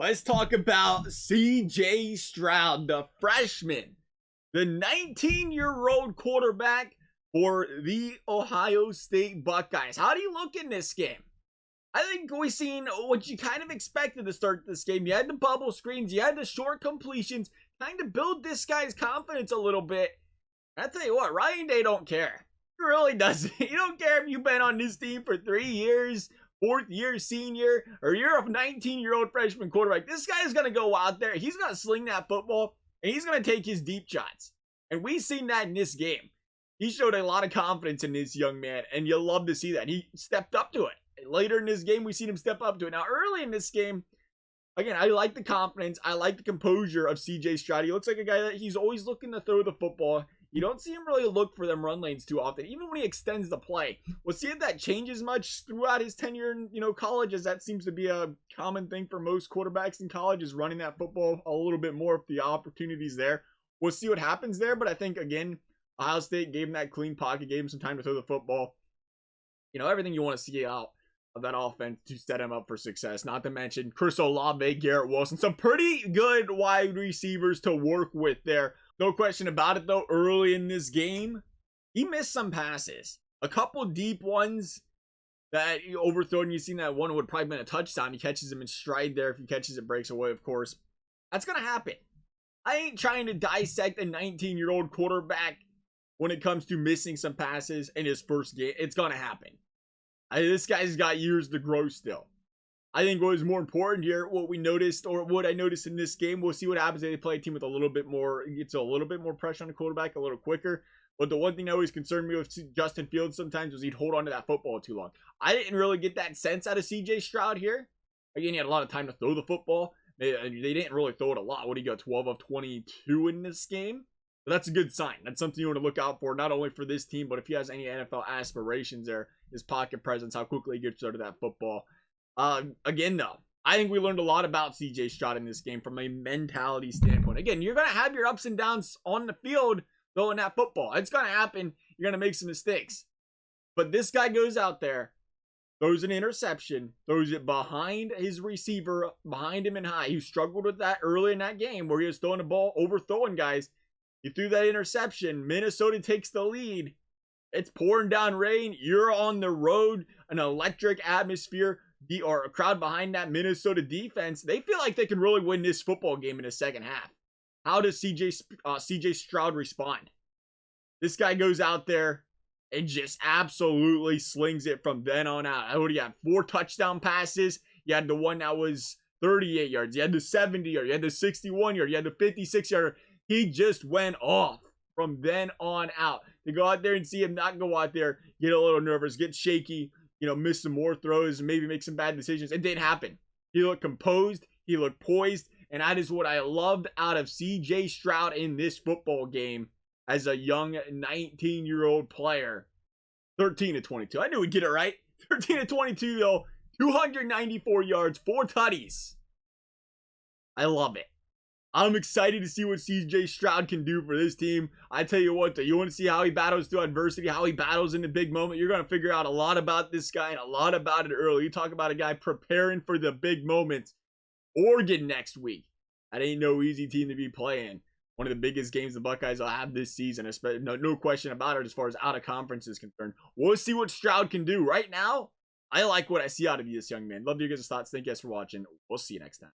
Let's talk about CJ Stroud, the freshman, the 19-year-old quarterback for the Ohio State Buckeyes. How do you look in this game? I think we've seen what you kind of expected to start this game. You had the bubble screens, you had the short completions, kind of build this guy's confidence a little bit. And I tell you what, Ryan Day don't care. He really doesn't. He don't care if you've been on this team for 3 years, fourth year senior, or you're a 19-year-old freshman quarterback. This guy is going to go out there. He's going to sling that football, and he's going to take his deep shots. And we've seen that in this game. He showed a lot of confidence in this young man, and you'll love to see that. He stepped up to it. Later in this game, we've seen him step up to it. Now, early in this game, again, I like the confidence. I like the composure of CJ Stroud. He looks like a guy that he's always looking to throw the football. You don't see him really look for them run lanes too often, even when he extends the play. We'll see if that changes much throughout his tenure in, college, as that seems to be a common thing for most quarterbacks in college, is running that football a little bit more if the opportunity's there. We'll see what happens there, but I think, again, Ohio State gave him that clean pocket, gave him some time to throw the football. Everything you want to see out of that offense to set him up for success. Not to mention Chris Olave, Garrett Wilson, some pretty good wide receivers to work with there. No question about it, though, early in this game, he missed some passes. A couple deep ones that he overthrown. You've seen that one would probably been a touchdown. He catches him in stride there. If he catches it, breaks away, of course. That's going to happen. I ain't trying to dissect a 19-year-old quarterback when it comes to missing some passes in his first game. It's going to happen. This guy's got years to grow still. I think what was more important here, what we noticed, or what I noticed in this game, we'll see what happens if they play a team with a little bit more, gets a little bit more pressure on the quarterback a little quicker. But the one thing that always concerned me with Justin Fields sometimes was he'd hold on to that football too long. I didn't really get that sense out of CJ Stroud here. Again, he had a lot of time to throw the football. They didn't really throw it a lot. What do you got, 12 of 22 in this game? But that's a good sign. That's something you want to look out for, not only for this team, but if he has any NFL aspirations there, his pocket presence, how quickly he gets rid of that football. Again, though, I think we learned a lot about CJ Stroud in this game from a mentality standpoint. Again, you're going to have your ups and downs on the field throwing that football. It's going to happen. You're going to make some mistakes. But this guy goes out there, throws an interception, throws it behind his receiver, behind him and high. He struggled with that early in that game where he was throwing the ball, overthrowing guys. He threw that interception. Minnesota takes the lead. It's pouring down rain. You're on the road, an electric atmosphere, or a crowd behind that Minnesota defense. They feel like they can really win this football game in the second half. How does CJ Stroud respond? This guy goes out there and just absolutely slings it from then on out. What do you have? 4 touchdown passes. You had the one that was 38 yards. You had the 70 yard. You had the 61 yard. You had the 56 yard. He just went off from then on out. To go out there and see him not go out there, get a little nervous, get shaky, miss some more throws, and maybe make some bad decisions. It didn't happen. He looked composed. He looked poised. And that is what I loved out of CJ Stroud in this football game as a young 19-year-old player. 13 to 22. I knew we'd get it right. 13 to 22, though. 294 yards, 4 tutties. I love it. I'm excited to see what CJ Stroud can do for this team. I tell you what, though, you want to see how he battles through adversity, how he battles in the big moment. You're going to figure out a lot about this guy and a lot about it early. You talk about a guy preparing for the big moments. Oregon next week. That ain't no easy team to be playing. One of the biggest games the Buckeyes will have this season. No question about it as far as out of conference is concerned. We'll see what Stroud can do. Right now, I like what I see out of this young man. Love to hear your guys' thoughts. Thank you guys for watching. We'll see you next time.